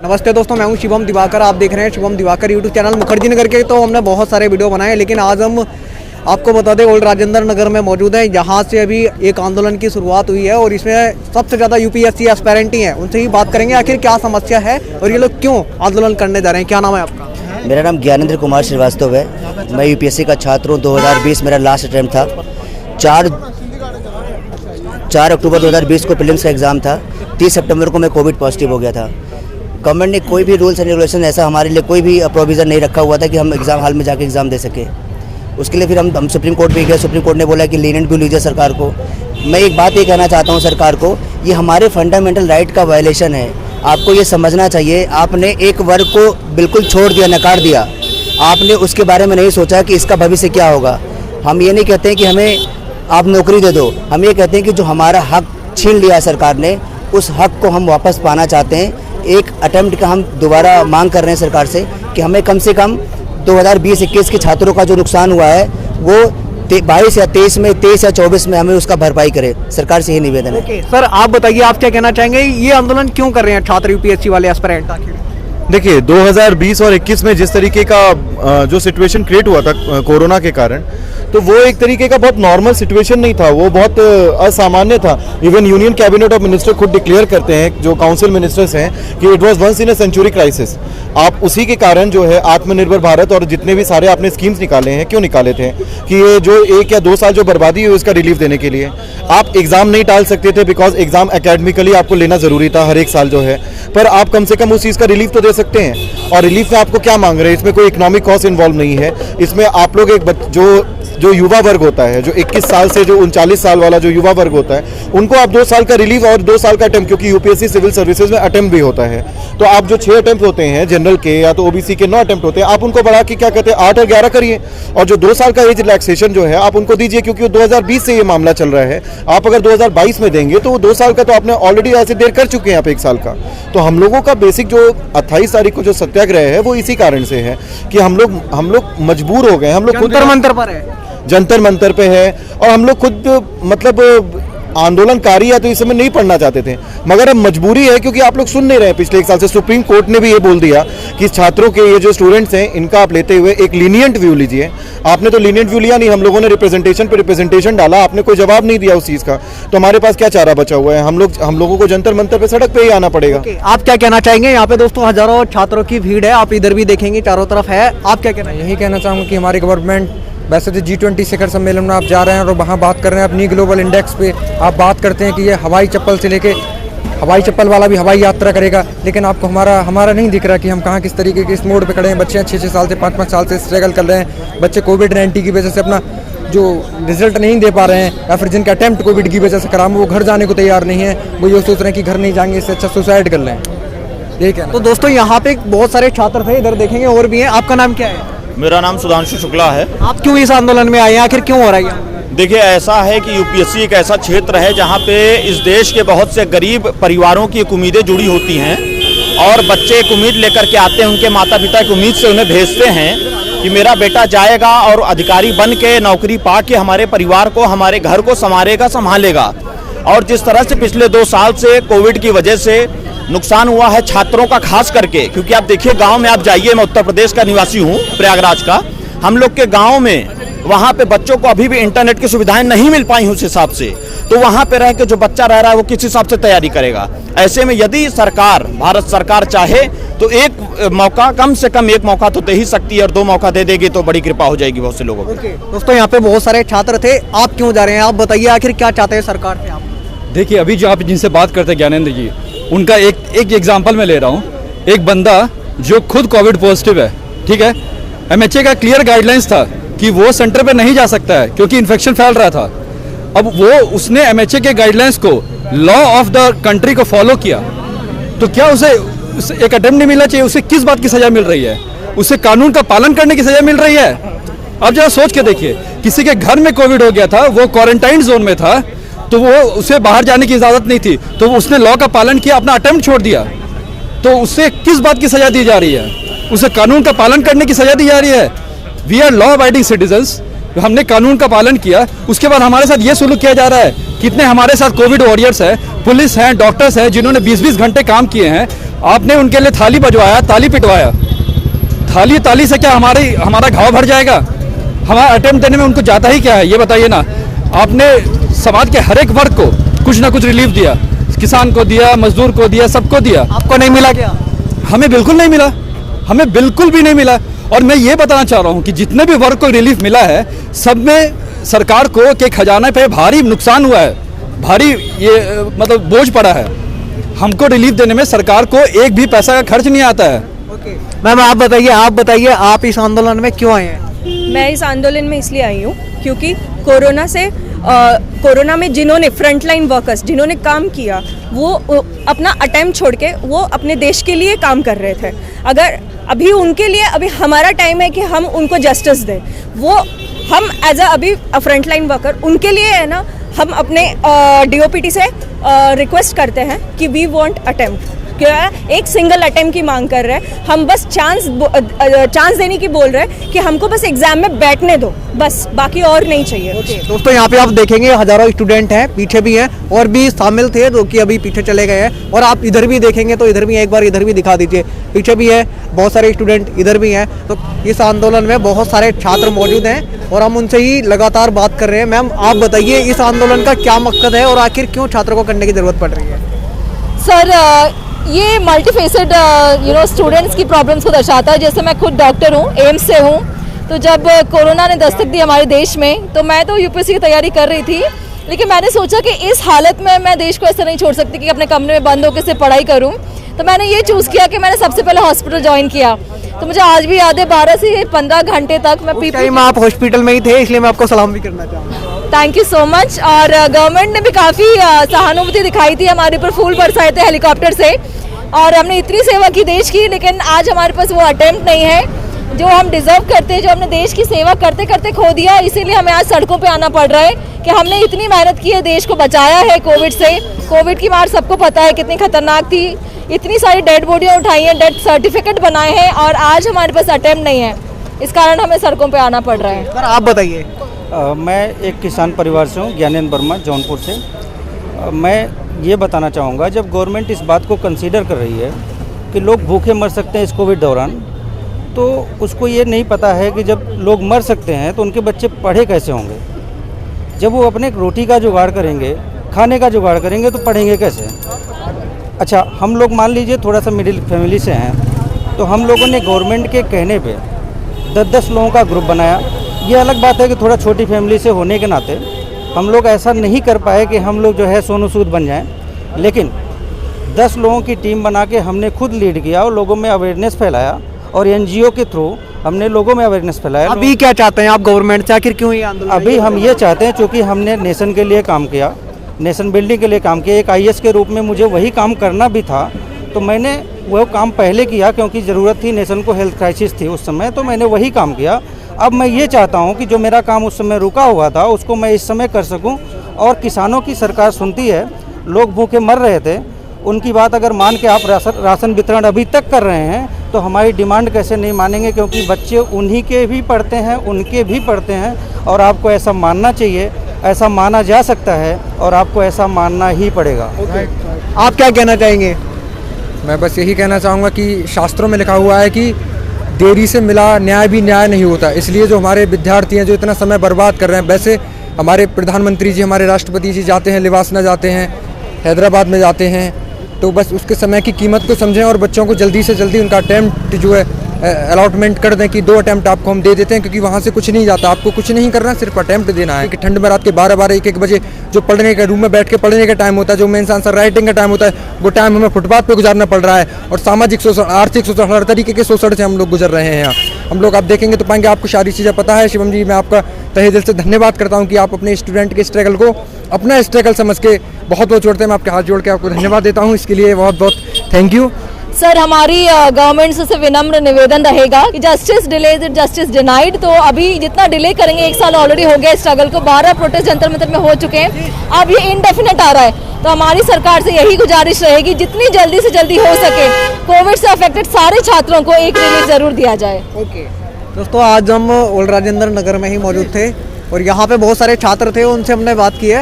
नमस्ते दोस्तों, मैं हूं शिवम दिवाकर। आप देख रहे हैं शिवम दिवाकर यूट्यूब चैनल। मुखर्जी नगर के तो हमने बहुत सारे वीडियो बनाए, लेकिन आज हम आपको बता दें ओल्ड राजेंद्र नगर में मौजूद है। यहाँ से अभी एक आंदोलन की शुरुआत हुई है और इसमें सबसे ज़्यादा यूपीएससी एस्पायरेंट ही हैं। उनसे ही बात करेंगे आखिर क्या समस्या है और ये लोग क्यों आंदोलन करने जा रहे हैं। क्या नाम है आपका? मेरा नाम ज्ञानेंद्र कुमार श्रीवास्तव है। मैं यूपीएससी का छात्र हूँ। 2020 मेरा लास्ट अटैम्प्ट था। 4 अक्टूबर 2020 को प्रीलिम्स का एग्ज़ाम था। 30 सितंबर को मैं कोविड पॉजिटिव हो गया था। गवर्नमेंट ने कोई भी रूल्स एंड रेगुलेशन ऐसा हमारे लिए कोई भी प्रोविज़न नहीं रखा हुआ था कि हम एग्ज़ाम हॉल में जाके एग्ज़ाम दे सकें। उसके लिए फिर हम सुप्रीम कोर्ट भी गए। सुप्रीम कोर्ट ने बोला कि लीनियंट भी लीजिए सरकार को। मैं एक बात ये कहना चाहता हूँ सरकार को, ये हमारे फंडामेंटल राइट का वायलेशन है। आपको ये समझना चाहिए। आपने एक वर्ग को बिल्कुल छोड़ दिया, नकार दिया। आपने उसके बारे में नहीं सोचा कि इसका भविष्य क्या होगा। हम ये नहीं कहते हैं कि हमें आप नौकरी दे दो, हम ये कहते हैं कि जो हमारा हक छीन लिया सरकार ने, उस हक को हम वापस पाना चाहते हैं। एक अटेम्प्ट का हम दोबारा मांग कर रहे हैं सरकार से कि हमें कम से कम 2020-21 के छात्रों का जो नुकसान हुआ है वो 22 या 23 में, 23 या 24 में हमें उसका भरपाई करे। सरकार से ये निवेदन है। सर आप बताइए, आप क्या कहना चाहेंगे? ये आंदोलन क्यों कर रहे हैं छात्र यूपीएससी वाले एस्पायरेंट? देखिए 2020 और 21 में जिस तरीके का जो सिचुएशन क्रिएट हुआ था कोरोना के कारण, तो वो एक तरीके का बहुत नॉर्मल सिचुएशन नहीं था, वो बहुत असामान्य था। Even union cabinet of minister खुद डिक्लेयर करते हैं, जो काउंसिल मिनिस्टर्स हैं, कि it was once in a century crisis. आप उसी के कारण जो है आत्मनिर्भर भारत और जितने भी सारे आपने स्कीम्स निकाले हैं, क्यों निकाले थे कि ये जो 1 या 2 साल जो बर्बादी हुई उसका रिलीफ देने के लिए। आप एग्जाम नहीं टाल सकते थे बिकॉज एग्जाम एकेडमिकली आपको लेना जरूरी था हर एक साल जो है, पर आप कम से कम उस चीज़ का रिलीफ तो दे सकते हैं। और रिलीफ में आपको क्या मांग रहे हैं? इसमें कोई इकोनॉमिक कॉस्ट इन्वॉल्व नहीं है। इसमें आप लोग एक जो युवा वर्ग होता है, जो 21 साल से जो 39 साल वाला जो युवा वर्ग होता है, उनको आप 2 साल का रिलीफ और 2 साल का अटेम्प्ट, क्योंकि यूपीएससी सिविल सर्विसेज में अटेम्प्ट भी होता है, तो आप जो 6 अटेम्प्ट होते हैं जनरल के या तो ओबीसी के 9 अटेम्प्ट होते हैं, आप उनको बढ़ा के क्या कहते हैं 8 और 11 करिए। और जो 2 साल का एज रिलैक्सेशन जो है आप उनको दीजिए, क्योंकि 2020 से ये मामला चल रहा है। आप अगर 2022 में देंगे तो वो 2 साल का तो आपने ऑलरेडी ऐसे देर कर चुके हैं आप 1 साल का। तो हम लोगों का बेसिक जो 28 तारीख को जो सत्याग्रह है वो इसी कारण से है कि हम लोग मजबूर हो गए। हम लोग खुद जंतर मंतर पर है, जंतर मंतर पे है, और हम लोग खुद मतलब आंदोलनकारी या तो इस समय नहीं पढ़ना चाहते थे, मगर अब मजबूरी है क्योंकि आप लोग सुन नहीं रहे। पिछले 1 साल से सुप्रीम कोर्ट ने भी ये बोल दिया कि छात्रों के ये जो स्टूडेंट्स हैं इनका आप लेते हुए एक लीनियंट व्यू लीजिए। आपने तो लीनियंट व्यू लिया नहीं, हम लोगों ने रिप्रेजेंटेशन पे रिप्रेजेंटेशन डाला, आपने कोई जवाब नहीं दिया उस चीज़ का। तो हमारे पास क्या चारा बचा हुआ है? हम लोगों को जंतर मंतर पे सड़क पे ही आना पड़ेगा। आप क्या कहना चाहेंगे? यहाँ पे दोस्तों हजारों छात्रों की भीड़ है, आप इधर भी देखेंगे चारों तरफ है। आप क्या कहना? यही कहना चाहूँगा कि हमारी गवर्नमेंट, वैसे तो G20 शिखर सम्मेलन में आप जा रहे हैं और वहाँ बात कर रहे हैं अपनी ग्लोबल इंडेक्स पे, आप बात करते हैं कि ये हवाई चप्पल से लेके हवाई चप्पल वाला भी हवाई यात्रा करेगा, लेकिन आपको हमारा नहीं दिख रहा कि हम कहाँ किस तरीके के इस मोड़ पे खड़े हैं। बच्चे 6-6 साल से 5-5 साल से स्ट्रगल कर रहे हैं। बच्चे कोविड-19 की वजह से अपना जो रिजल्ट नहीं दे पा रहे हैं, या फिर जिनका अटेम्प्ट कोविड की वजह से करा, वो घर जाने को तैयार नहीं है। वो ये सोच रहे हैं कि घर नहीं जाएंगे, इससे अच्छा सुसाइड कर लें। यही कहना। तो दोस्तों यहाँ पे बहुत सारे छात्र थे, इधर देखेंगे और भी हैं। आपका नाम क्या है? मेरा नाम सुधांशु शुक्ला है। आप क्यों इस आंदोलन में आए हैं? आखिर क्यों हो रहा है? देखिए ऐसा है कि यूपीएससी एक ऐसा क्षेत्र है जहाँ पे इस देश के बहुत से गरीब परिवारों की एक उम्मीदें जुड़ी होती हैं, और बच्चे एक उम्मीद लेकर के आते हैं, उनके माता पिता एक उम्मीद से उन्हें भेजते हैं कि मेरा बेटा जाएगा और अधिकारी बन के नौकरी पा के हमारे परिवार को, हमारे घर को संभालेगा। और जिस तरह से पिछले 2 साल से कोविड की वजह से नुकसान हुआ है छात्रों का, खास करके क्योंकि आप देखिए गांव में आप जाइए, मैं उत्तर प्रदेश का निवासी हूं, प्रयागराज का। हम लोग के गांव में वहां पे बच्चों को अभी भी इंटरनेट की सुविधाएं नहीं मिल पाई उस हिसाब से, तो वहां पे रह के जो बच्चा रह रहा है वो किस हिसाब से तैयारी करेगा? ऐसे में यदि सरकार, भारत सरकार चाहे तो एक मौका, कम से कम एक मौका तो दे ही सकती है, और 2 मौका दे देगी तो बड़ी कृपा हो जाएगी बहुत से लोगों को। दोस्तों यहाँ पे बहुत सारे छात्र थे, आप क्यों जा रहे हैं? आप बताइए आखिर क्या चाहते हैं सरकार से आप? देखिए अभी जो आप जिनसे बात करते हैं ज्ञानेंद्र जी, उनका एक एग्जांपल मैं ले रहा हूँ। एक बंदा जो खुद कोविड पॉजिटिव है, ठीक है, एमएचए का क्लियर गाइडलाइंस था कि वो सेंटर पे नहीं जा सकता है क्योंकि इन्फेक्शन फैल रहा था। अब उसने एमएचए के गाइडलाइंस को, लॉ ऑफ द कंट्री को फॉलो किया, तो क्या उसे एक अटेम्प्ट नहीं मिलना चाहिए? उसे किस बात की सजा मिल रही है? उसे कानून का पालन करने की सजा मिल रही है। अब जरा सोच के देखिए, किसी के घर में कोविड हो गया था, वो क्वारंटाइन जोन में था, तो वो उसे बाहर जाने की इजाजत नहीं थी, तो उसने लॉ का पालन किया, अपना अटेम्प्ट छोड़ दिया, तो उससे किस बात की सजा दी जा रही है? उसे कानून का पालन करने की सजा दी जा रही है। We are law abiding citizens, हमने कानून का पालन किया, उसके बाद हमारे साथ ये सुलूक किया जा रहा है। कितने हमारे साथ कोविड वॉरियर्स है, पुलिस हैं, डॉक्टर्स हैं, जिन्होंने 20-20 घंटे काम किए हैं, आपने उनके लिए थाली बजवाया, ताली पिटवाया। ताली से क्या हमारा घाव भर जाएगा? हमारा अटेम्प्ट देने में उनको जाता ही क्या है, ये बताइए ना। आपने समाज के हर एक वर्ग को कुछ ना कुछ रिलीफ दिया, किसान को दिया, मजदूर को दिया, सबको दिया। आपको नहीं मिला क्या? हमें बिल्कुल नहीं मिला, हमें बिल्कुल भी नहीं मिला। और मैं ये बताना चाह रहा हूँ कि जितने भी वर्ग को रिलीफ मिला है, सब में सरकार को के खजाने पे भारी नुकसान हुआ है, भारी ये मतलब बोझ पड़ा है। हमको रिलीफ देने में सरकार को एक भी पैसा का खर्च नहीं आता है। मैम आप बताइए आप इस आंदोलन में क्यों आए हैं? मैं इस आंदोलन में इसलिए आई हूँ क्योंकि कोरोना में जिन्होंने फ्रंटलाइन वर्कर्स जिन्होंने काम किया वो अपना अटेम्प्ट छोड़ के वो अपने देश के लिए काम कर रहे थे। अगर अभी उनके लिए अभी हमारा टाइम है कि हम उनको जस्टिस दें। वो हम एज अभी फ्रंटलाइन वर्कर उनके लिए है ना, हम अपने DOPT से रिक्वेस्ट करते हैं कि वी वांट अटेम्प्ट। क्या एक सिंगल अटेम्प्ट की मांग कर रहे हैं हम, बस चांस देने की बोल रहे हैं कि हमको बस एग्जाम में बैठने दो, बस बाकी और नहीं चाहिए। दोस्तों यहाँ पे आप देखेंगे हजारों स्टूडेंट हैं, पीछे भी हैं और भी शामिल थे जो कि अभी पीछे चले गए हैं। और आप इधर भी देखेंगे तो इधर भी एक बार इधर भी दिखा दीजिए, पीछे भी है बहुत सारे स्टूडेंट, इधर भी हैं। तो इस आंदोलन में बहुत सारे छात्र मौजूद हैं और हम उनसे ही लगातार बात कर रहे हैं। मैम आप बताइए इस आंदोलन का क्या मकसद है और आखिर क्यों छात्रों को करने की जरूरत पड़ रही है? सर ये मल्टीफेसेड स्टूडेंट्स की प्रॉब्लम्स को दर्शाता है। जैसे मैं खुद डॉक्टर हूँ, एम्स से हूँ, तो जब कोरोना ने दस्तक दी हमारे देश में तो मैं तो UPSC की तैयारी कर रही थी, लेकिन मैंने सोचा कि इस हालत में मैं देश को ऐसा नहीं छोड़ सकती कि अपने कमरे में बंद होकर से पढ़ाई करूँ। तो मैंने ये चूज़ किया कि मैंने सबसे पहले हॉस्पिटल ज्वाइन किया। तो मुझे आज भी याद है 12 से 15 घंटे तक मैं टाइम आप हॉस्पिटल में ही थे, इसलिए मैं आपको सलाम भी करना चाहूँगा। Thank you so much. और गवर्नमेंट ने भी काफ़ी सहानुभूति दिखाई थी, हमारे ऊपर फूल बरसाए थे हेलीकॉप्टर से और हमने इतनी सेवा की देश की, लेकिन आज हमारे पास वो अटेम्प्ट नहीं है जो हम डिजर्व करते हैं, जो हमने देश की सेवा करते करते खो दिया। इसीलिए हमें आज सड़कों पे आना पड़ रहा है कि हमने इतनी मेहनत की है, देश को बचाया है कोविड से। कोविड की मार सबको पता है कितनी खतरनाक थी, इतनी सारी डेड बॉडियाँ उठाई हैं, डेथ सर्टिफिकेट बनाए हैं और आज हमारे पास अटेम्प्ट नहीं है, इस कारण हमें सड़कों पर आना पड़ रहा है। सर आप बताइए। मैं एक किसान परिवार से हूँ, ज्ञानेंद्र वर्मा, जौनपुर से। मैं ये बताना चाहूँगा, जब गवर्नमेंट इस बात को कंसीडर कर रही है कि लोग भूखे मर सकते हैं इस कोविड दौरान, तो उसको ये नहीं पता है कि जब लोग मर सकते हैं तो उनके बच्चे पढ़े कैसे होंगे। जब वो अपने रोटी का जुगाड़ करेंगे, खाने का जुगाड़ करेंगे, तो पढ़ेंगे कैसे। अच्छा, हम लोग मान लीजिए थोड़ा सा मिडिल फैमिली से हैं, तो हम लोगों ने गवर्नमेंट के कहने पे 10-10 लोगों का ग्रुप बनाया। ये अलग बात है कि थोड़ा छोटी फैमिली से होने के नाते हम लोग ऐसा नहीं कर पाए कि हम लोग जो है सोनू सूद बन जाएं, लेकिन 10 लोगों की टीम बना के हमने खुद लीड किया और लोगों में अवेयरनेस फैलाया और NGO के थ्रू हमने लोगों में अवेयरनेस फैलाया। अभी क्या चाहते हैं आप गवर्नमेंट से, आखिर क्यों ये आंदोलन? अभी हम ये चाहते हैं, चूँकि हमने नेशन के लिए काम किया, नेशन बिल्डिंग के लिए काम किया, एक IAS के रूप में मुझे वही काम करना भी था, तो मैंने वो काम पहले किया क्योंकि ज़रूरत थी, नेशन को हेल्थ क्राइसिस थी उस समय, तो मैंने वही काम किया। अब मैं ये चाहता हूँ कि जो मेरा काम उस समय रुका हुआ था उसको मैं इस समय कर सकूँ। और किसानों की सरकार सुनती है, लोग भूखे मर रहे थे, उनकी बात अगर मान के आप राशन वितरण अभी तक कर रहे हैं तो हमारी डिमांड कैसे नहीं मानेंगे, क्योंकि बच्चे उन्हीं के भी पढ़ते हैं, उनके भी पढ़ते हैं और आपको ऐसा मानना चाहिए, ऐसा माना जा सकता है और आपको ऐसा मानना ही पड़ेगा। आप क्या कहना चाहेंगे? मैं बस यही कहना चाहूँगा कि शास्त्रों में लिखा हुआ है कि देरी से मिला न्याय भी न्याय नहीं होता। इसलिए जो हमारे विद्यार्थी हैं जो इतना समय बर्बाद कर रहे हैं, वैसे हमारे प्रधानमंत्री जी, हमारे राष्ट्रपति जी जाते हैं, लिवासना जाते हैं, हैदराबाद में जाते हैं, तो बस उसके समय की कीमत को समझें और बच्चों को जल्दी से जल्दी उनका अटैम्प्ट जो है अलॉटमेंट कर दें कि 2 अटैम्प्ट आपको हम दे देते हैं, क्योंकि वहाँ से कुछ नहीं जाता, आपको कुछ नहीं करना, सिर्फ अटैम्प्ट देना है। कि ठंड में रात के 12-12, 1-1 बजे जो पढ़ने का रूम में बैठ के पढ़ने का टाइम होता है, जो मेंस आंसर राइटिंग का टाइम होता है, वो टाइम हमें फुटपाथ पे गुजारना पड़ रहा है और सामाजिक शोषण, आर्थिक शोषण, हर तरीके के शोषण से हम लोग गुजर रहे हैं। यहाँ हम लोग आप देखेंगे तो पाएंगे, आपको सारी चीज़ें पता है। शिवम जी, मैं आपका तहे दिल से धन्यवाद करता हूँ कि आप अपने स्टूडेंट के स्ट्रगल को अपना स्ट्रगल समझ के बहुत बहुत जोड़ते हैं। मैं आपके हाथ जोड़ के आपको धन्यवाद देता हूँ, इसके लिए बहुत बहुत थैंक यू। सर हमारी गवर्नमेंट से विनम्र निवेदन रहेगा कि जस्टिस डिलेड जस्टिस डिनाइड। तो अभी जितना डिले करेंगे, 1 साल ऑलरेडी हो गया स्ट्रगल को, 12 प्रोटेस्ट जंतर मंतर में हो चुके हैं, अब ये इनडेफिनेट आ रहा है। तो हमारी सरकार से यही गुजारिश रहेगी जितनी जल्दी से जल्दी हो सके कोविड से अफेक्टेड सारे छात्रों को एक रिलीफ जरूर दिया जाए। ओके दोस्तों, आज हम ओल्ड राजेंद्र नगर में ही मौजूद थे और यहाँ पे बहुत सारे छात्र थे, उनसे हमने बात की है।